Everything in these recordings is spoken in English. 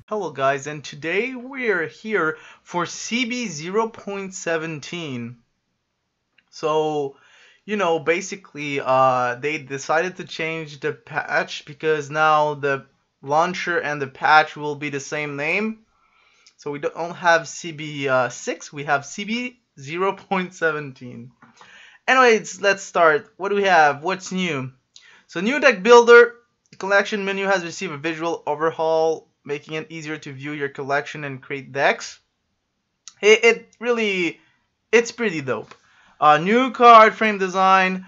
Hello guys, and today we're here for CB 0.17. So, basically they decided to change the patch because now the launcher and the patch will be the same name. So we don't have CB 6, we have CB 0.17. Anyways, let's start. What do we have? What's new? So new deck builder, collection menu has received a visual overhaul, making it easier to view your collection and create decks. It's pretty dope. New card frame design.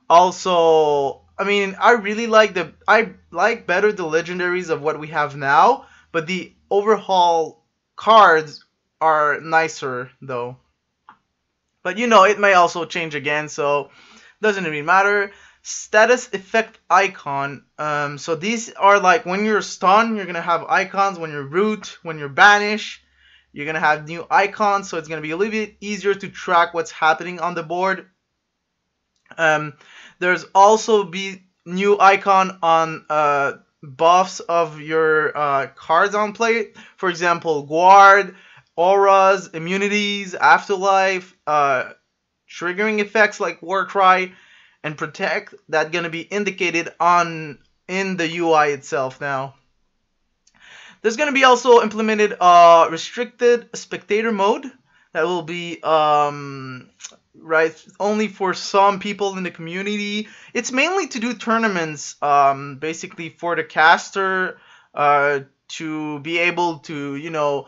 Also, I mean, I like better the legendaries of what we have now, but the overhaul cards are nicer though. But it may also change again, so doesn't really matter. Status effect icon. So these are like when you're stunned, you're gonna have icons. When you're root, when you're banish, you're gonna have new icons. So it's gonna be a little bit easier to track what's happening on the board. There's also be new icon on buffs of your cards on play. For example, guard, auras, immunities, afterlife, triggering effects like Warcry and protect, that's gonna be indicated in the UI itself now. There's gonna be also implemented restricted spectator mode that will be right only for some people in the community. It's mainly to do tournaments, basically for the caster to be able to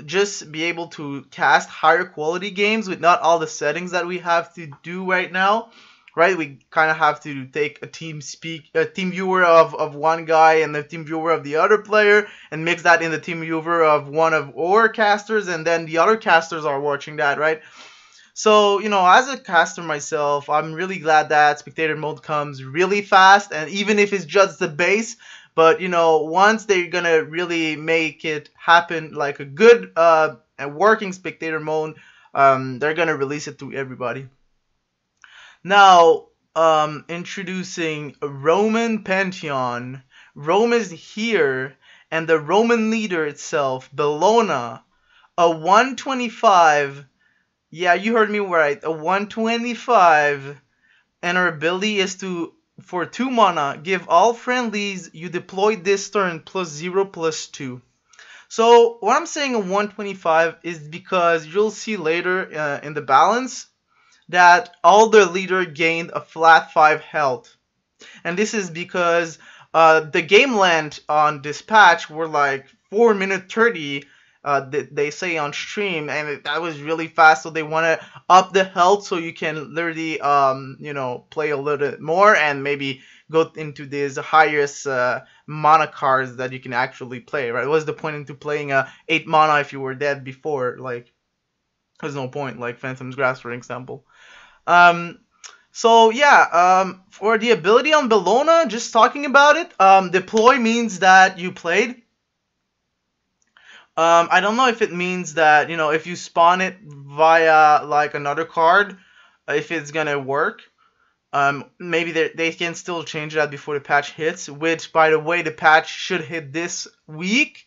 just be able to cast higher quality games with not all the settings that we have to do right now. Right, we kind of have to take a team viewer of one guy and the team viewer of the other player and mix that in the team viewer of one of our casters, and then the other casters are watching that, right? So, as a caster myself, I'm really glad that spectator mode comes really fast, and even if it's just the base, but once they're gonna really make it happen like a good and working spectator mode, they're gonna release it to everybody. Now, introducing Roman Pantheon. Rome is here, and the Roman leader itself, Bellona, a 125. Yeah, you heard me right. A 125, and her ability is to, for 2 mana, give all friendlies you deployed this turn +0/+2. So what I'm saying a 125 is because you'll see later in the balance that all the leader gained a flat 5 health. And this is because the game length on this patch were like 4 minute 30, they say on stream, and that was really fast, so they want to up the health so you can literally play a little bit more and maybe go into these highest mana cards that you can actually play, right? What's the point into playing 8 mana if you were dead before? Like, there's no point, like Phantom's Grasp, for example. So yeah, for the ability on Bellona, just talking about it, deploy means that you played. I don't know if it means that, if you spawn it via like another card, if it's gonna work. Maybe they can still change that before the patch hits, which, by the way, the patch should hit this week,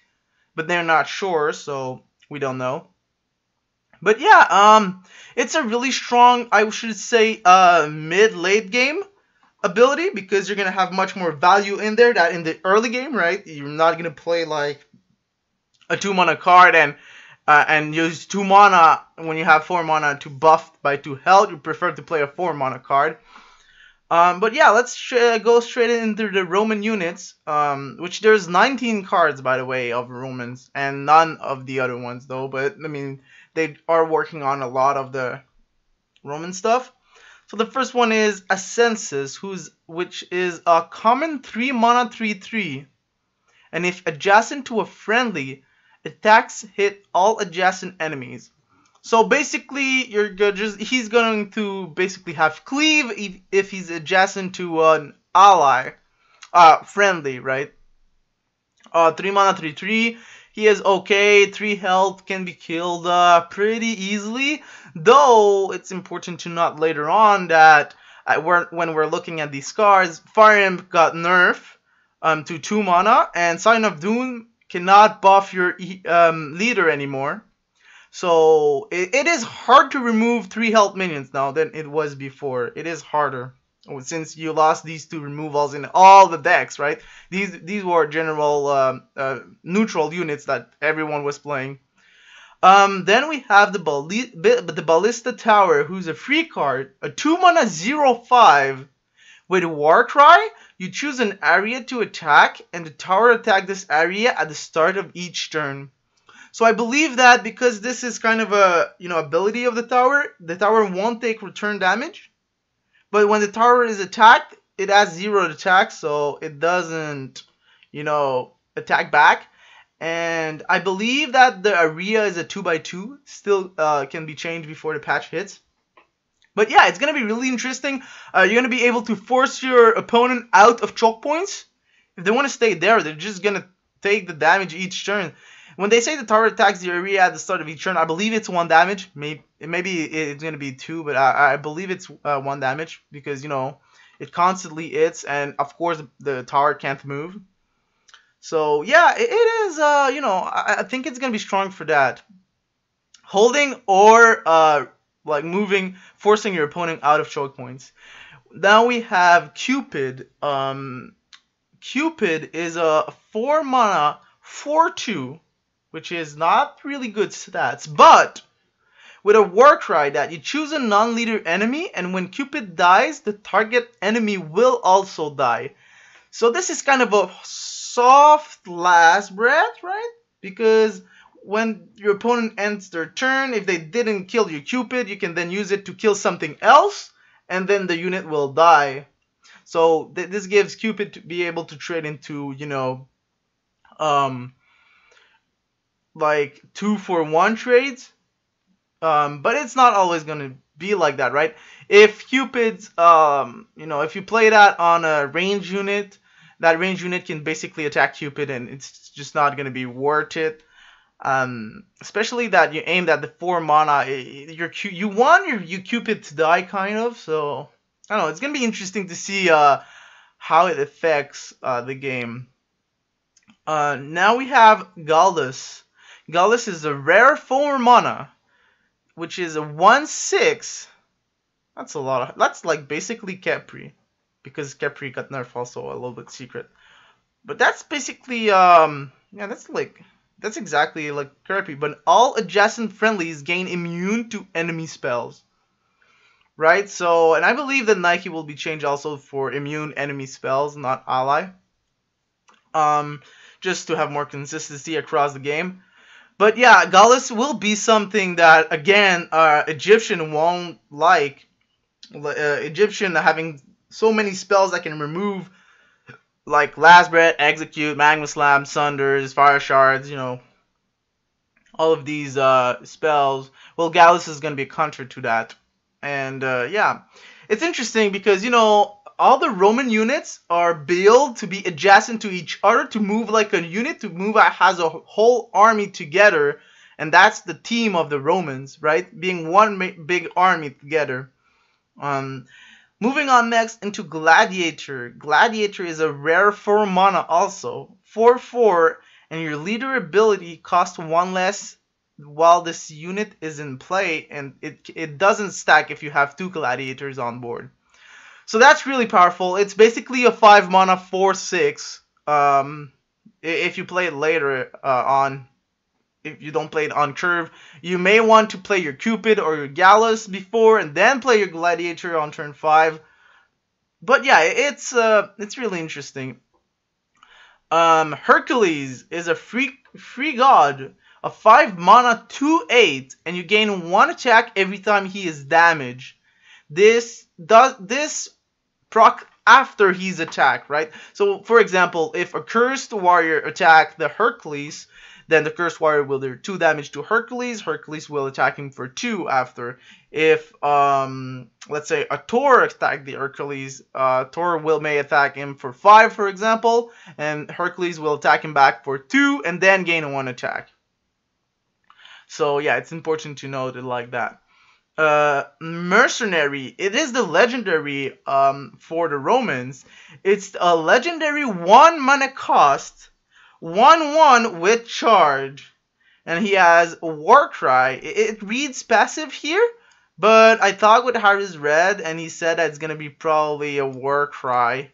but they're not sure, so we don't know. But yeah, it's a really strong, I should say, mid-late game ability, because you're gonna have much more value in there than in the early game, right? You're not gonna play like a 2 mana card and use 2 mana when you have 4 mana to buff by 2 health. You prefer to play a 4 mana card. But yeah, let's go straight into the Roman units, which there's 19 cards, by the way, of Romans, and none of the other ones though, but I mean, they are working on a lot of the Roman stuff. So the first one is Ascensus, which is a common 3 mana 3/3, and if adjacent to a friendly, attacks hit all adjacent enemies. So basically, he's going to basically have cleave if he's adjacent to an ally, friendly, right? 3 mana 3/3. He is okay. 3 health, can be killed pretty easily. Though it's important to note later on that when we're looking at these cards, Fire Imp got nerfed to 2 mana, and Sign of Doom cannot buff your leader anymore. So it is hard to remove 3 health minions now than it was before. It is harder since you lost these 2 removals in all the decks, right? These were general neutral units that everyone was playing. Then we have the Ballista Tower, who's a free card, a 2-mana 0/5 with War Cry. You choose an area to attack, and the tower attack this area at the start of each turn. So I believe that because this is kind of a ability of the tower won't take return damage. But when the tower is attacked, it has 0 attack, so it doesn't, attack back. And I believe that the area is a 2/2, still can be changed before the patch hits. But yeah, it's going to be really interesting. You're going to be able to force your opponent out of choke points. If they want to stay there, they're just going to take the damage each turn. When they say the tower attacks the area at the start of each turn, I believe it's 1 damage. Maybe it's going to be 2, but I believe it's 1 damage because, it constantly hits, and of course the tower can't move. So yeah, it is, I think it's going to be strong for that. Holding or like moving, forcing your opponent out of choke points. Now we have Cupid. Cupid is a 4-mana 4/2, which is not really good stats, but with a War Cry that you choose a non-leader enemy, and when Cupid dies, the target enemy will also die. So this is kind of a soft last breath, right? Because when your opponent ends their turn, if they didn't kill your Cupid, you can then use it to kill something else, and then the unit will die. So this gives Cupid to be able to trade into, like 2-for-1 trades. But it's not always going to be like that, right? If Cupid's, if you play that on a range unit, that range unit can basically attack Cupid, and it's just not going to be worth it. Especially that you aimed at the 4 mana, you want your Cupid to die, kind of. So I don't know. It's going to be interesting to see how it affects the game. Now we have Gallus. Gallus is a rare 4 mana, which is a 1/6. That's a lot of. That's like basically Khepri, because Khepri got nerfed also a little bit secret. But that's basically that's exactly like Khepri. But all adjacent friendlies gain immune to enemy spells. Right. So, and I believe that Nike will be changed also for immune enemy spells, not ally. Just to have more consistency across the game. But yeah, Gallus will be something that, again, Egyptian won't like. Egyptian having so many spells that can remove, like Last Breath, Execute, Magma Slam, Sunders, Fire Shards, all of these spells. Well, Gallus is going to be a counter to that. And yeah, it's interesting because, all the Roman units are built to be adjacent to each other, to move like a unit, to move as a whole army together. And that's the team of the Romans, right? Being one big army together. Moving on next into Gladiator. Gladiator is a rare 4 mana also. 4/4, and your leader ability costs 1 less while this unit is in play. And it doesn't stack if you have 2 Gladiators on board. So that's really powerful. It's basically a 5 mana 4/6. If you play it later on, if you don't play it on curve, you may want to play your Cupid or your Gallus before, and then play your Gladiator on turn 5. But yeah, it's really interesting. Hercules is a free god, a 5 mana 2/8, and you gain 1 attack every time he is damaged. This proc after he's attacked, right? So, for example, if a cursed warrior attack the Hercules, then the cursed warrior will do 2 damage to Hercules. Hercules will attack him for 2 after. If let's say a Thor attack the Hercules, Thor may attack him for 5, for example, and Hercules will attack him back for 2 and then gain 1 attack. So yeah, it's important to note it like that. Mercenary. It is the legendary for the Romans. It's a legendary 1 mana cost 1/1 with charge. And he has a War Cry. It reads passive here, but I thought with Harris read, and he said that it's gonna be probably a War Cry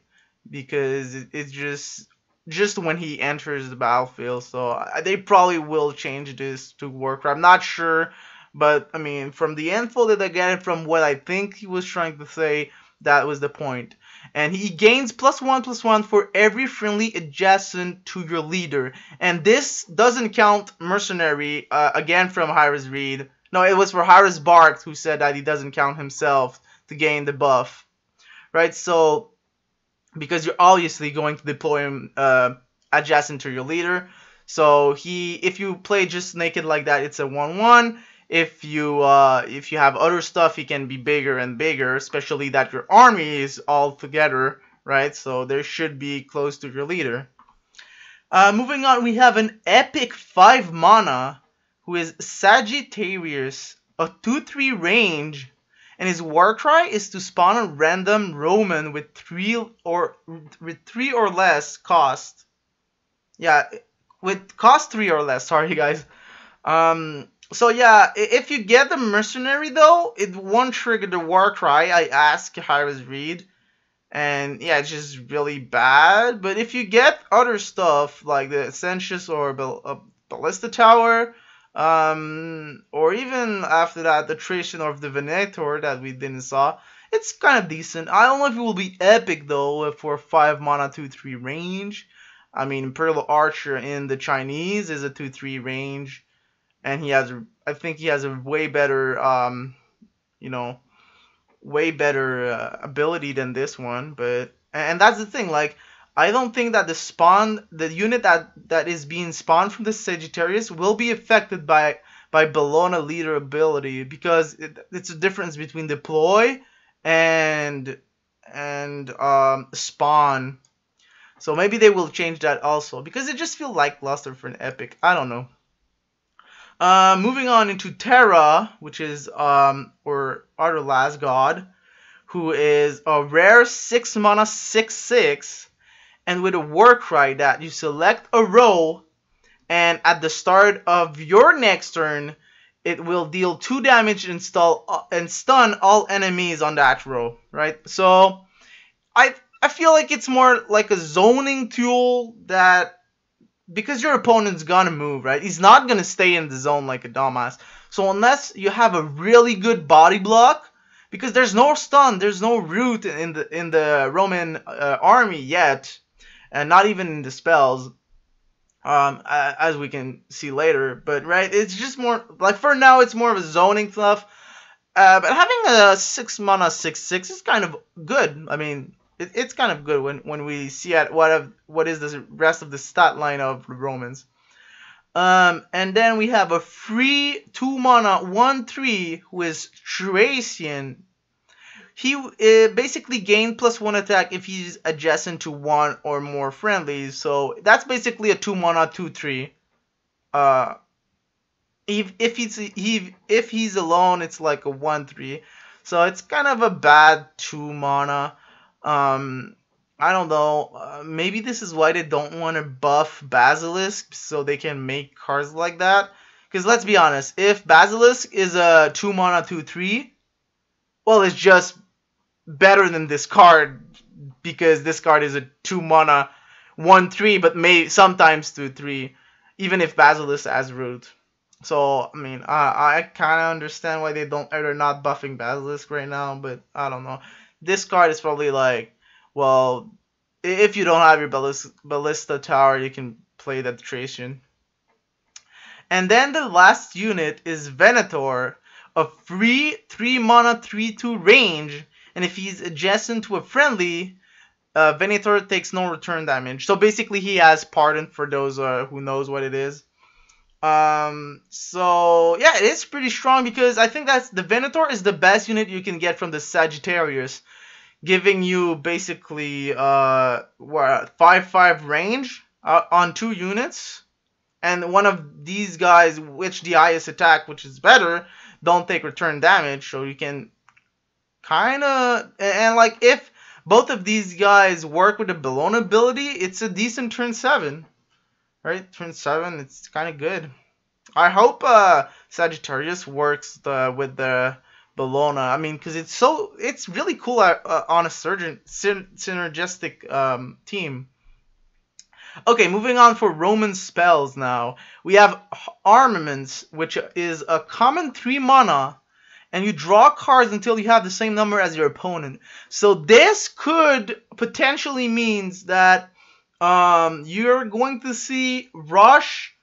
because it's just when he enters the battlefield. So they probably will change this to War Cry. I'm not sure, but I mean, from the info that I get, from what I think he was trying to say, that was the point. And he gains +1/+1 for every friendly adjacent to your leader. And this doesn't count mercenary, again from Harris Reed. No, it was for Harris Barks who said that he doesn't count himself to gain the buff. Right, so because you're obviously going to deploy him adjacent to your leader. So if you play just naked like that, it's a 1/1. If you have other stuff, he can be bigger and bigger, especially that your army is all together, right? So there should be close to your leader. Moving on, we have an epic 5 mana who is Sagittarius, a 2/3 range, and his war cry is to spawn a random Roman with 3 or less cost. Yeah, with cost 3 or less. Sorry, guys. So yeah, if you get the mercenary though, it won't trigger the war cry. I asked Harris Reed, and yeah, it's just really bad. But if you get other stuff like the Ascensius or Ballista Tower, or even after that the Tracian or the Venator that we didn't saw, it's kind of decent. I don't know if it will be epic though for 5 mana 2/3 range. I mean, Imperial Archer in the Chinese is a 2/3 range. And I think he has a way better, way better ability than this one. And that's the thing. Like, I don't think that the unit that is being spawned from the Sagittarius will be affected by Bellona leader ability, because it's a difference between deploy and spawn. So maybe they will change that also, because it just feels lackluster for an epic. I don't know. Moving on into Terra, which is or our last god, who is a rare 6 mana 6/6, and with a war cry that you select a row, and at the start of your next turn, it will deal 2 damage and stun all enemies on that row. Right? So I feel like it's more like a zoning tool that, because your opponent's gonna move, right? He's not gonna stay in the zone like a dumbass. So unless you have a really good body block, because there's no stun, there's no root in the Roman army yet, and not even in the spells, as we can see later. But right, it's just more like, for now, it's more of a zoning stuff. But having a 6 mana 6/6 is kind of good. I mean, it's kind of good when we see at what is the rest of the stat line of the Romans. And then we have a free 2 mana 1/3 who is Tracian. He basically gains +1 attack if he's adjacent to 1 or more friendlies. So that's basically a 2 mana 2/3. If he's alone, it's like a 1/3. So it's kind of a bad 2 mana. I don't know. Maybe this is why they don't want to buff Basilisk, so they can make cards like that. Because let's be honest, if Basilisk is a 2 mana 2/3, well, it's just better than this card, because this card is a 2 mana 1/3, but may sometimes 2/3, even if Basilisk has root. So I mean, I kind of understand why they're not buffing Basilisk right now, but I don't know. This card is probably like, well, if you don't have your Ballista Tower, you can play that Tracian. And then the last unit is Venator, a free 3 mana 3/2 range, and if he's adjacent to a friendly, Venator takes no return damage. So basically he has Pardon, for those who knows what it is. So yeah, it is pretty strong, because I think the Venator is the best unit you can get from the Sagittarius, giving you basically 5/5 range on 2 units, and one of these guys, which the highest attack, which is better, don't take return damage. So you can kind of, and like, if both of these guys work with the Bellona ability, it's a decent turn 7. right? Turn 7, it's kind of good. I hope Sagittarius works with the Bellona. I mean, because it's really cool on a synergistic team. Okay, moving on for Roman spells now. We have Armaments, which is a common 3 mana, and you draw cards until you have the same number as your opponent. So this could potentially means that you're going to see Rush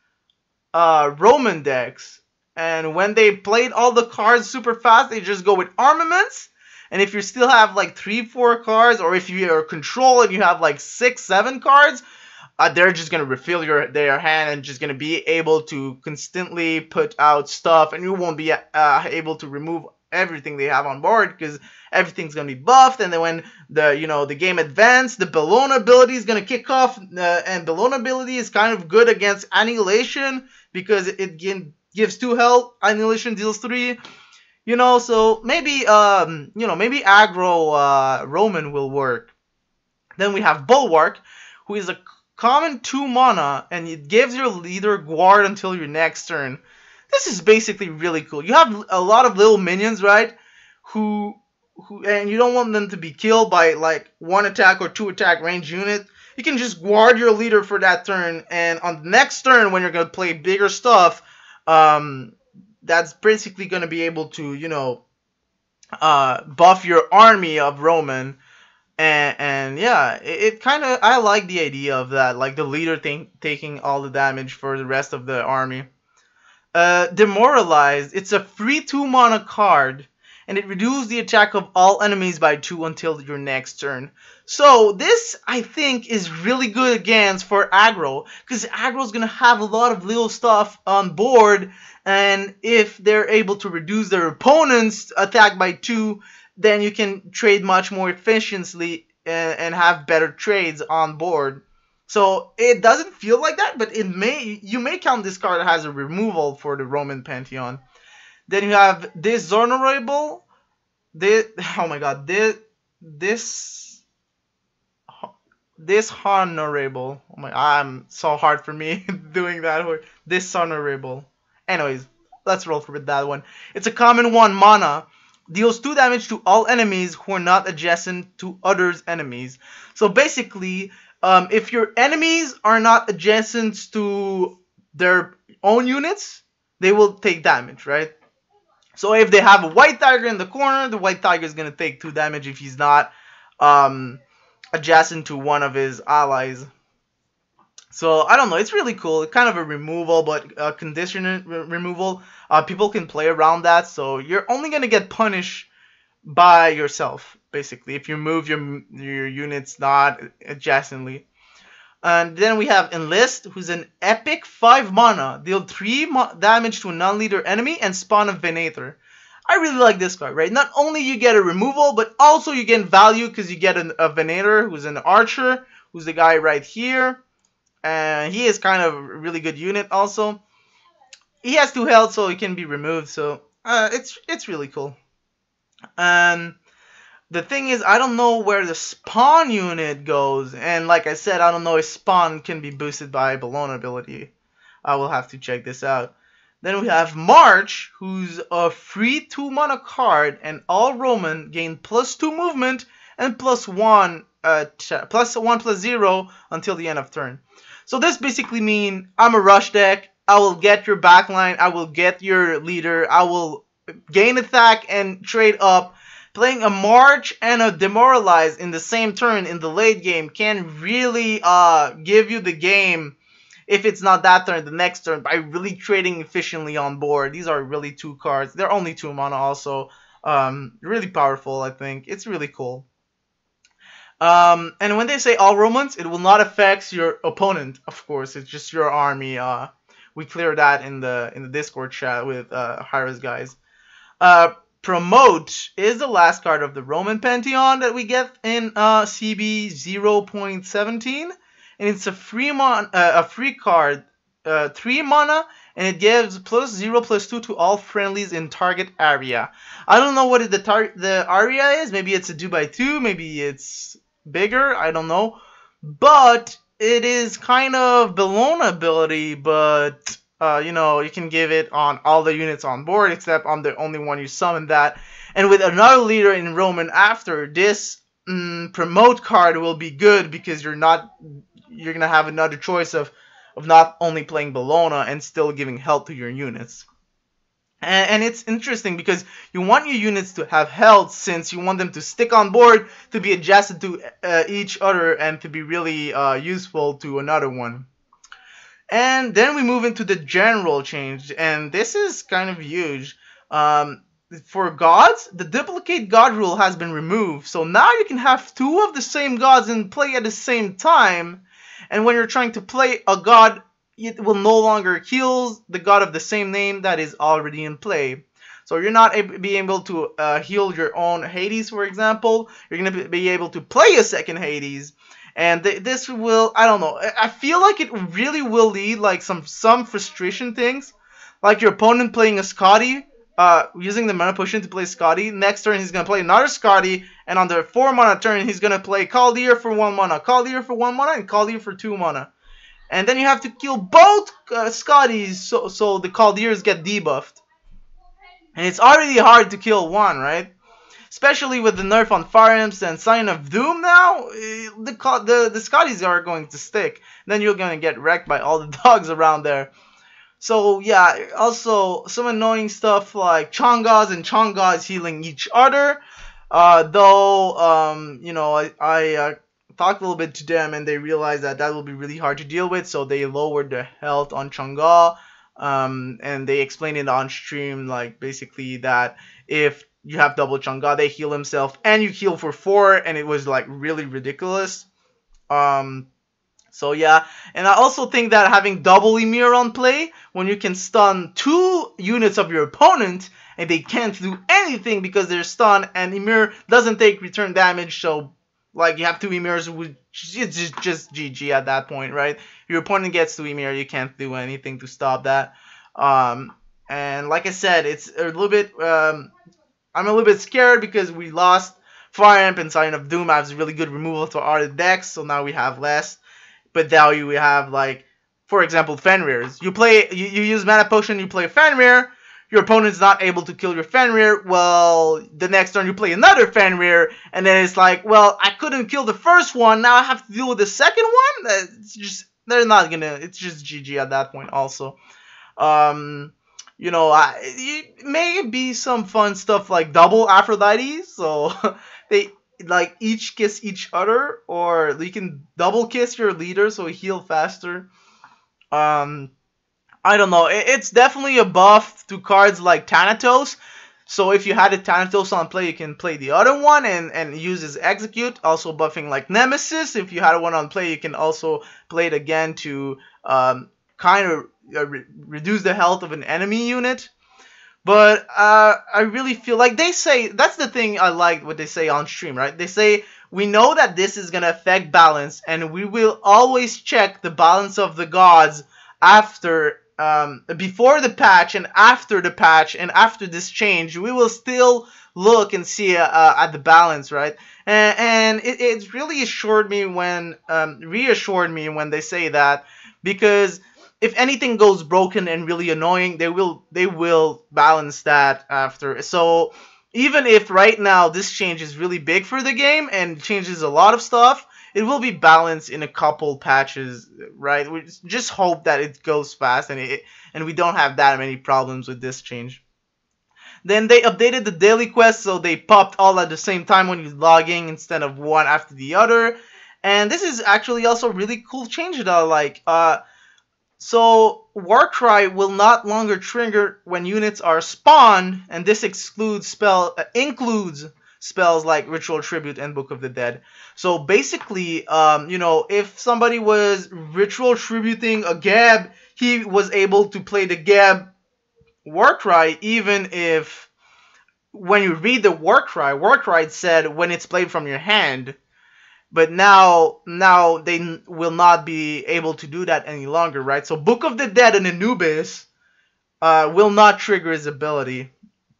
Roman decks, and when they played all the cards super fast, they just go with Armaments. And if you still have like 3-4 cards, or if you're Control and you have like 6-7 cards, they're just gonna refill their hand and just gonna be able to constantly put out stuff, and you won't be able to remove everything they have on board because everything's gonna be buffed. And then when the game advances, the Bellona ability is gonna kick off, and Bellona ability is kind of good against Annihilation because it gives 2 health. Annihilation deals 3. So maybe maybe aggro Roman will work. Then we have Bulwark, who is a common 2 mana, and it gives your leader guard until your next turn. This is basically really cool. You have a lot of little minions, right? Who and you don't want them to be killed by like 1 attack or 2 attack range unit. You can just guard your leader for that turn, and on the next turn when you're gonna play bigger stuff, that's basically gonna be able to buff your army of Roman. And yeah, it kind of, I like the idea of that, like the leader taking all the damage for the rest of the army. Demoralized, it's a free 2 mana card, and it reduces the attack of all enemies by 2 until your next turn. So this, I think, is really good against for aggro, because aggro is going to have a lot of little stuff on board, and if they're able to reduce their opponent's attack by 2, then you can trade much more efficiently and have better trades on board. So it doesn't feel like that, but you may count this card as a removal for the Roman Pantheon. Then you have Dishonorable. Dishonorable. Oh my, I'm so hard for me doing that word. Dishonorable. Anyways, let's roll with that one. It's a common 1 mana. Deals 2 damage to all enemies who are not adjacent to others' enemies. So basically, if your enemies are not adjacent to their own units, they will take damage, right? So if they have a white tiger in the corner, the white tiger is going to take 2 damage if he's not adjacent to one of his allies. So I don't know, it's really cool. It's kind of a removal, but condition removal. People can play around that, so you're only gonna get punished by yourself, basically, if you move your units not adjacently. And then we have Enlist, who's an epic 5 mana, deal 3 damage to a non-leader enemy, and spawn a Venator. I really like this card, right? Not only you get a removal, but also you get value because you get a Venator, who's an archer, who's the guy right here. And he is kind of a really good unit also. He has 2 health, so he can be removed. So it's really cool. And the thing is, I don't know where the spawn unit goes. And like I said, I don't know if spawn can be boosted by Bellona ability. I will have to check this out. Then we have March, who's a free 2 mana card, and all Roman gain +2 movement and +1 +0 until the end of turn. So this basically means I'm a rush deck. I will get your backline. I will get your leader. I will gain attack and trade up. Playing a March and a Demoralize in the same turn in the late game can really give you the game, if it's not that turn, the next turn, by really trading efficiently on board. These are really 2 cards. They're only 2 mana also. Really powerful, I think. It's really cool. And when they say all Romans, it will not affect your opponent, of course. It's just your army. We cleared that in the Discord chat with Hira's guys. Promote is the last card of the Roman Pantheon that we get in CB 0.17, and it's a free card, 3 mana, and it gives +0/+2 to all friendlies in target area. I don't know what the area is. Maybe it's a 2x2. Maybe it's bigger. I don't know. But it is kind of Bellona ability, but you know, you can give it on all the units on board except on the only one you summon that. And with another leader in Roman after, this promote card will be good because you're gonna have another choice of not only playing Bellona and still giving health to your units. And it's interesting because you want your units to have health since you want them to stick on board, to be adjusted to each other, and to be really useful to another one. And then we move into the general change, and this is kind of huge. For gods, the duplicate god rule has been removed, so now you can have two of the same gods in play at the same time, and when you're trying to play a god, it will no longer heal the god of the same name that is already in play. So you're not be able to heal your own Hades, for example. You're going to be able to play a second Hades. And this will, I don't know, I feel like it really will lead like some frustration things. Like your opponent playing a Scotty, using the mana potion to play Scotty. Next turn he's going to play another Scotty. And on the 4 mana turn he's going to play Kaldir for 1 mana, Kaldir for 1 mana, and Kaldir for 2 mana. And then you have to kill both Scotties so the Kaldirs get debuffed. And it's already hard to kill one, right? Especially with the nerf on Fire Imps and Sign of Doom now, the Scotties are going to stick. Then you're going to get wrecked by all the dogs around there. So yeah, also some annoying stuff like Chongas and Chongas healing each other. Though, you know, I talked a little bit to them and they realized that will be really hard to deal with, so they lowered the health on Chang'e, and they explained it on stream, like basically that if you have double Chang'e, they heal himself and you heal for 4, and it was like really ridiculous. So yeah, and I also think that having double Ymir on play, when you can stun 2 units of your opponent and they can't do anything because they're stunned, and Ymir doesn't take return damage, so like you have 2 Emirs, it's just GG at that point, right? Your opponent gets 2 Emir, you can't do anything to stop that. And like I said, it's a little bit, I'm a little bit scared because we lost Fire Imp and Sign of Doom has really good removal to our decks, so now we have less. But now we have, like, for example, Fenrir's. You use Mana Potion, you play Fenrir, your opponent's not able to kill your Fenrir. Well, the next turn you play another Fenrir, and then it's like, well, I couldn't kill the first one, now I have to deal with the second one? It's just, they're not gonna, it's just GG at that point also. You know, it may be some fun stuff like double Aphrodite, so they, like, each kiss each other, or you can double kiss your leader so heal faster. I don't know. It's definitely a buff to cards like Thanatos. So if you had a Thanatos on play, you can play the other one and use his execute. Also buffing like Nemesis. If you had one on play, you can also play it again to kind of reduce the health of an enemy unit. But I really feel like they say, that's the thing I like what they say on stream, right? They say, we know that this is going to affect balance, and we will always check the balance of the gods after, before the patch and after the patch and after this change. We will still look and see at the balance, right? And it really reassured me when they say that, because if anything goes broken and really annoying, they will balance that after. So even if right now this change is really big for the game and changes a lot of stuff, it will be balanced in a couple patches, right? We just hope that it goes fast and we don't have that many problems with this change. Then they updated the daily quest, so they popped all at the same time when you log in instead of one after the other. And this is actually also a really cool change that I like. So Warcry will not longer trigger when units are spawned, and this includes spells like Ritual Tribute and Book of the Dead. So basically, you know, if somebody was Ritual Tributing a Gab, he was able to play the Gab Warcry, even if when you read the Warcry said when it's played from your hand. But now they will not be able to do that any longer, right? So Book of the Dead and Anubis will not trigger his ability.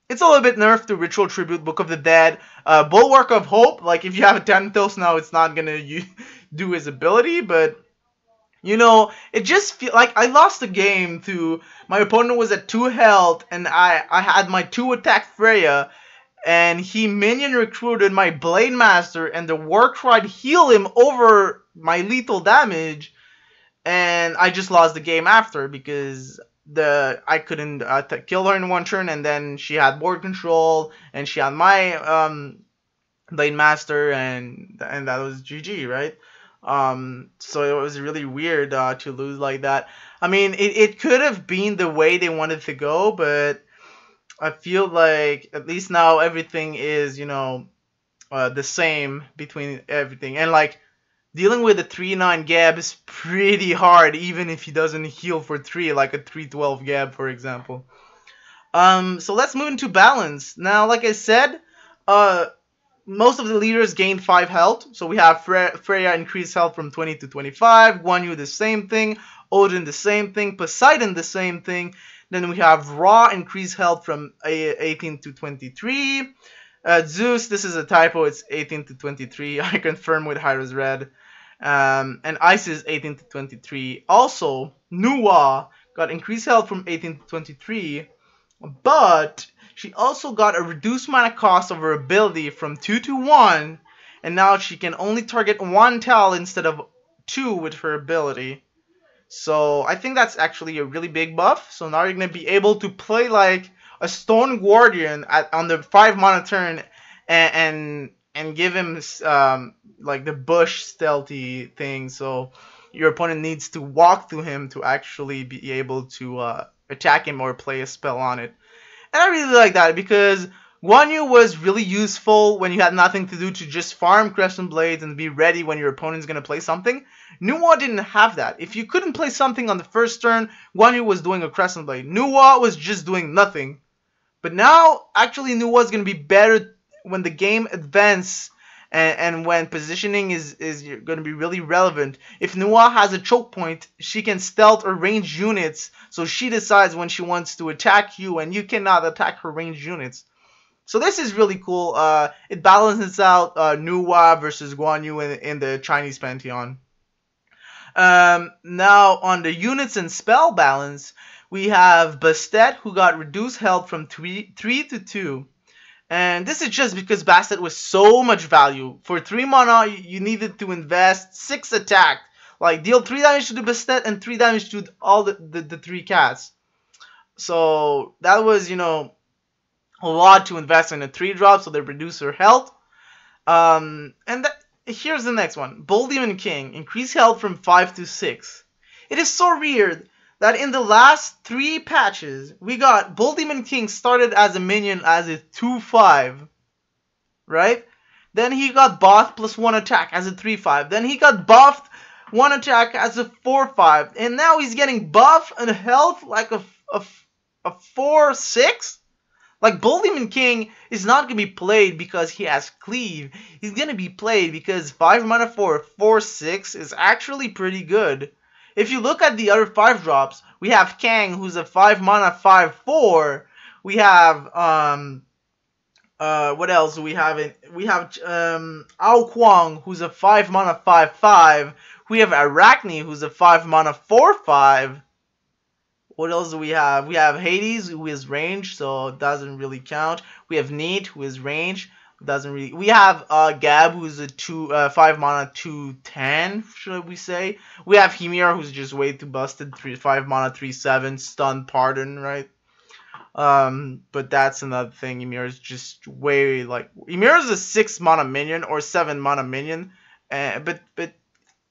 It's a little bit nerfed to Ritual Tribute, Book of the Dead. Bulwark of Hope, like if you have a Thanatos now, it's not going to do his ability, but You know, it just feel like I lost the game to my opponent was at 2 health and I had my 2 attack Freya and he minion recruited my Blade Master and the War Cry heal him over my lethal damage and I just lost the game after because I couldn't kill her in one turn and then she had board control and she had my Blade Master and that was GG, right? So it was really weird to lose like that. I mean, it could have been the way they wanted to go, but I feel like at least now everything is, the same between everything. And like dealing with a 3-9 Gab is pretty hard, even if he doesn't heal for 3, like a 3-12 Gab, for example. So let's move into balance. Now, like I said, most of the leaders gained 5 health. So we have Freya increased health from 20 to 25. Guan Yu the same thing. Odin the same thing. Poseidon the same thing. Then we have Ra increased health from 18 to 23. Zeus, this is a typo. It's 18 to 23. I confirm with Hyra's Red. And Isis 18 to 23. Also, Nuwa got increased health from 18 to 23. But she also got a reduced mana cost of her ability from 2 to 1, and now she can only target 1 tile instead of 2 with her ability. So I think that's actually a really big buff. So now you're going to be able to play like a Stone Guardian on the 5 mana turn and give him like the bush stealthy thing. So your opponent needs to walk through him to actually be able to attack him or play a spell on it. And I really like that because Guan Yu was really useful when you had nothing to do to just farm Crescent Blades and be ready when your opponent's going to play something. Nuwa didn't have that. If you couldn't play something on the first turn, Guan Yu was doing a Crescent Blade. Nuwa was just doing nothing. But now, actually, Nuwa is going to be better when the game advances and when positioning is going to be really relevant. If Nuwa has a choke point, she can stealth or range units, so she decides when she wants to attack you, and you cannot attack her range units. So this is really cool. It balances out Nuwa versus Guan Yu in the Chinese Pantheon. Now, on the units and spell balance, we have Bastet, who got reduced health from 3 to 2. And this is just because Bastet was so much value. For 3 mana, you needed to invest 6 attack. Like, deal 3 damage to the Bastet and 3 damage to all the 3 cats. So, that was, a lot to invest in a 3-drop, so they reduce her health. Here's the next one. Bull Demon King, increased health from 5 to 6. It is so weird that in the last 3 patches, we got Bull Demon King started as a minion as a 2-5, right? Then he got buffed plus 1 attack as a 3-5. Then he got buffed 1 attack as a 4-5. And now he's getting buff and health like a 4-6? Like, Bull Demon King is not going to be played because he has Cleave. He's going to be played because 5 mana for 4-6 is actually pretty good. If you look at the other 5 drops, we have Kang, who's a 5 mana 5-4. We have what else do we have? We have Ao Kuang, who's a 5 mana 5-5. We have Arachne, who's a 5 mana 4-5. What else do we have? We have Hades, who is range, so it doesn't really count. We have Neat, who is range. Doesn't really. We have Gab, who's a 5 mana 2-10, should we say? We have Hymir, who's just way too busted, 5 mana 3-7, stun pardon, right? But that's another thing. Ymir is just way like Ymir is a 6 mana minion or 7 mana minion, but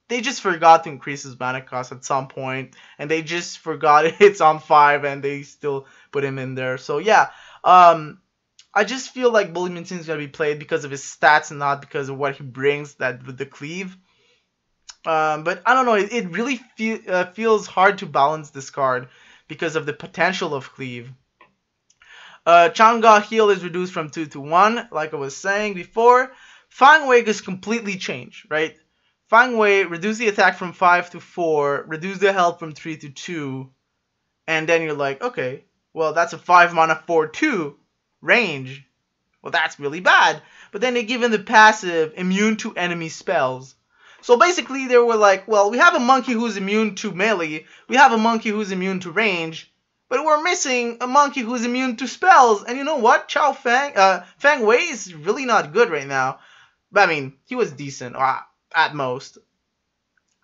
they just forgot to increase his mana cost at some point, and they just forgot it's on 5, and they still put him in there. So yeah, I just feel like Bull Demon King is gonna be played because of his stats and not because of what he brings that with the Cleave. But I don't know, it really feels hard to balance this card because of the potential of Cleave. Chang'e heal is reduced from 2 to 1, like I was saying before. Fang Wei is completely changed, right? Fang Wei, reduce the attack from 5 to 4, reduce the health from 3 to 2, and then you're like, okay, well, that's a 5 mana 4-2 range. Well, that's really bad. But then they give him the passive, immune to enemy spells. So basically they were like, well, we have a monkey who's immune to melee, we have a monkey who's immune to range, but we're missing a monkey who's immune to spells. And you know what? Fang Wei is really not good right now. But I mean, he was decent, at most.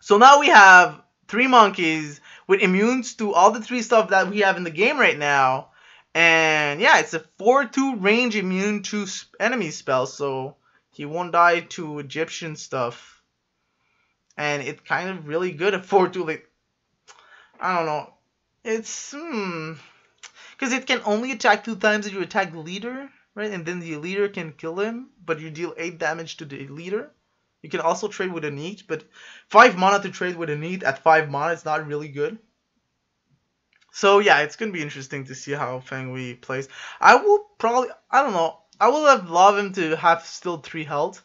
So now we have 3 monkeys with immunes to all the 3 stuff that we have in the game right now. And yeah, it's a 4-2 range immune to enemy spells, so he won't die to Egyptian stuff. And it's kind of really good at 4-2. Like, I don't know. It's because it can only attack 2 times if you attack the leader, right? And then the leader can kill him, but you deal 8 damage to the leader. You can also trade with a Neat, but 5 mana to trade with a Neat at 5 mana is not really good. So yeah, it's gonna be interesting to see how Fang Wei plays. I will probably, I don't know, I would have loved him to have still 3 health,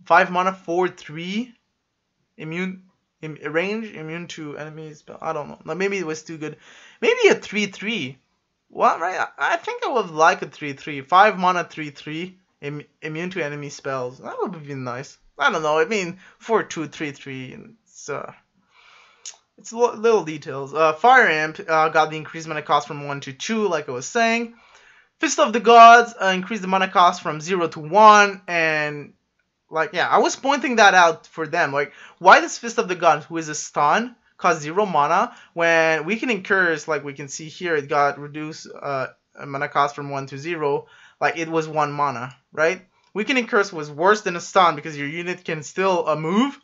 5 mana, 4-3, immune, range, immune to enemies. But I don't know. Maybe it was too good. Maybe a 3-3. What, right? I think I would like a 3-3, 5 mana, 3-3, immune to enemy spells. That would have been nice. I don't know. I mean, 4-2, 3-3. It's little details. Fire Imp got the increased mana cost from 1 to 2, like I was saying. Fist of the Gods increased the mana cost from 0 to 1, and like, yeah, I was pointing that out for them. Like, why does Fist of the Gods, who is a stun, cost 0 mana when Weakening Curse, like we can see here, it got reduced mana cost from 1 to 0, like it was 1 mana, right? Weakening Curse was worse than a stun because your unit can still move.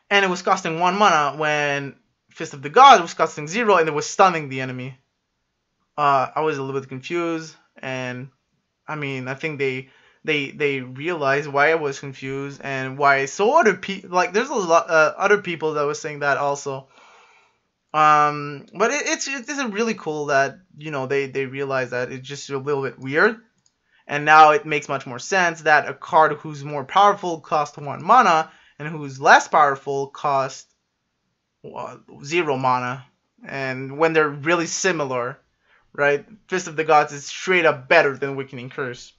And it was costing 1 mana when Fist of the God was costing 0 and it was stunning the enemy. I was a little bit confused, and I mean, I think they realized why I was confused and why so other people, like there's a lot other people that was saying that also. But it's really cool that, you know, they realize that it's just a little bit weird. And now it makes much more sense that a card who's more powerful costs 1 mana, and who's less powerful costs 0 mana. And when they're really similar, right? Fist of the Gods is straight up better than Weakening Curse.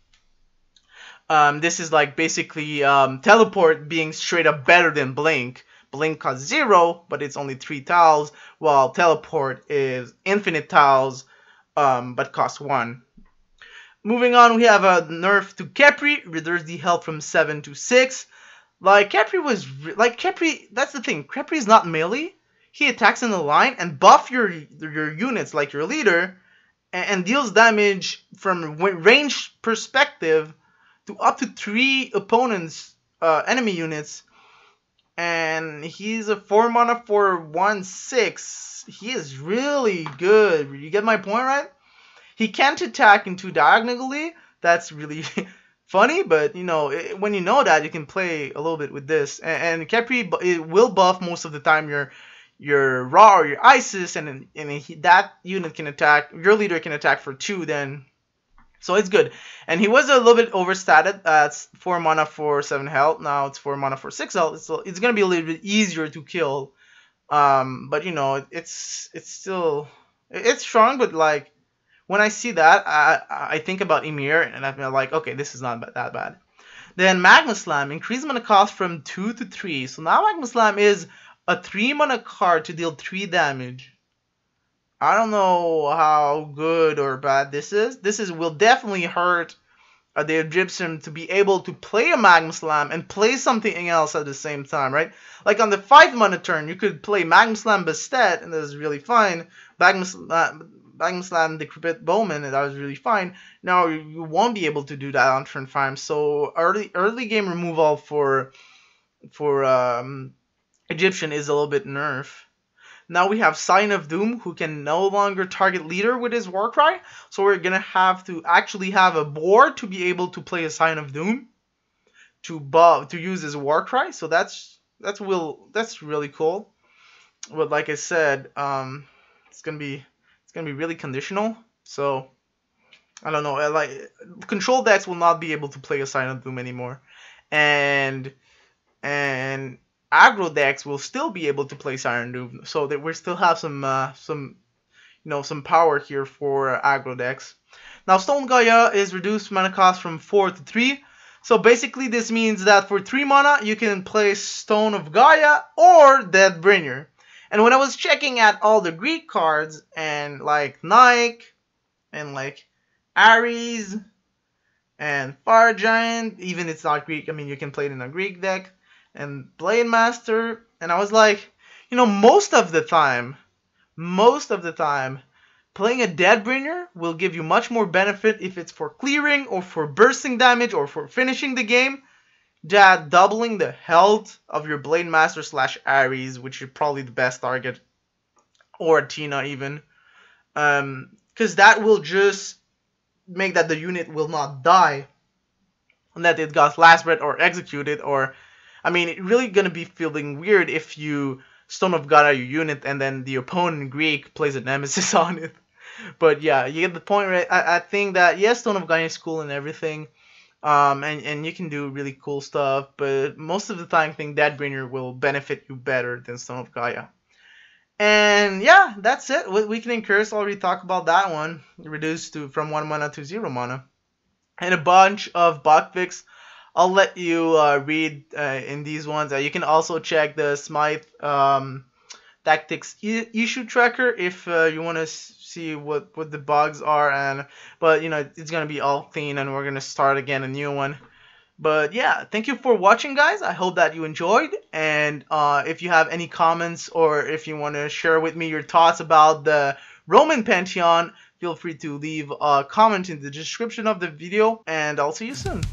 This is like basically Teleport being straight up better than Blink. Blink costs 0, but it's only 3 tiles, while Teleport is infinite tiles, but costs 1. Moving on, we have a nerf to Khepri, reduces the health from 7 to 6. Like, Khepri was, that's the thing, Khepri is not melee. He attacks in the line and buff your units, like your leader, and deals damage from range perspective to up to 3 opponents, enemy units. And he's a 4 mana for 1/6. He is really good. You get my point, right? He can't attack into diagonally. That's really funny, but you know, when you know that, you can play a little bit with this. And Khepri, it will buff most of the time your Ra or your Isis, and that unit can attack. Your leader can attack for 2 then. So it's good. And he was a little bit overstated. It's 4 mana for 7 health. Now it's 4 mana for 6 health. So it's gonna be a little bit easier to kill. But you know, it's still strong. But like, when I see that, I think about Ymir, and I'm like, okay, this is not that bad. Then Magma Slam increased mana cost from 2 to 3. So now Magma Slam is a 3 mana card to deal 3 damage. I don't know how good or bad this is. Will definitely hurt the Egyptian to be able to play a Magma Slam and play something else at the same time, right? Like on the 5 mana turn, you could play Magma Slam Bastet, and that was really fine. Magma Slam Decrepit Bowman, and that was really fine. Now you won't be able to do that on turn 5. So early game removal for Egyptian is a little bit nerf. Now we have Sign of Doom, who can no longer target leader with his Warcry. So we're gonna have to actually have a board to be able to play a Sign of Doom to use his Warcry. So that's really cool. But like I said, it's gonna be really conditional. So I don't know. Like, control decks will not be able to play a Sign of Doom anymore, and aggro decks will still be able to play Siren Doom, so that we still have some power here for aggro decks. Now Stone Gaia is reduced mana cost from 4 to 3. So basically this means that for 3 mana you can play Stone of Gaia or Deathbringer. And when I was checking at all the Greek cards and like Nike and like Ares and Fire Giant, even it's not Greek, I mean you can play it in a Greek deck, and Blade Master, and I was like, you know, most of the time, playing a Deathbringer will give you much more benefit if it's for clearing or for bursting damage or for finishing the game, that doubling the health of your Blade Master / Ares, which is probably the best target, or Athena even, because that will just make that the unit will not die, and that it got last breath or executed, or, I mean, it's really gonna be feeling weird if you Stone of Gaia your unit and then the opponent Greek plays a Nemesis on it. But yeah, you get the point, right? I think that, yes, Stone of Gaia is cool and everything, and you can do really cool stuff, but most of the time I think Deathbringer will benefit you better than Stone of Gaia. And yeah, that's it. Weakening Curse, already talked about that one. Reduced from 1 mana to 0 mana. And a bunch of bug fix. I'll let you read in these ones. You can also check the SMITE Tactics issue tracker if you want to see what the bugs are. But you know, it's gonna be all clean, and we're gonna start again a new one. But yeah, thank you for watching, guys. I hope that you enjoyed. And if you have any comments, or if you want to share with me your thoughts about the Roman Pantheon, feel free to leave a comment in the description of the video. And I'll see you soon.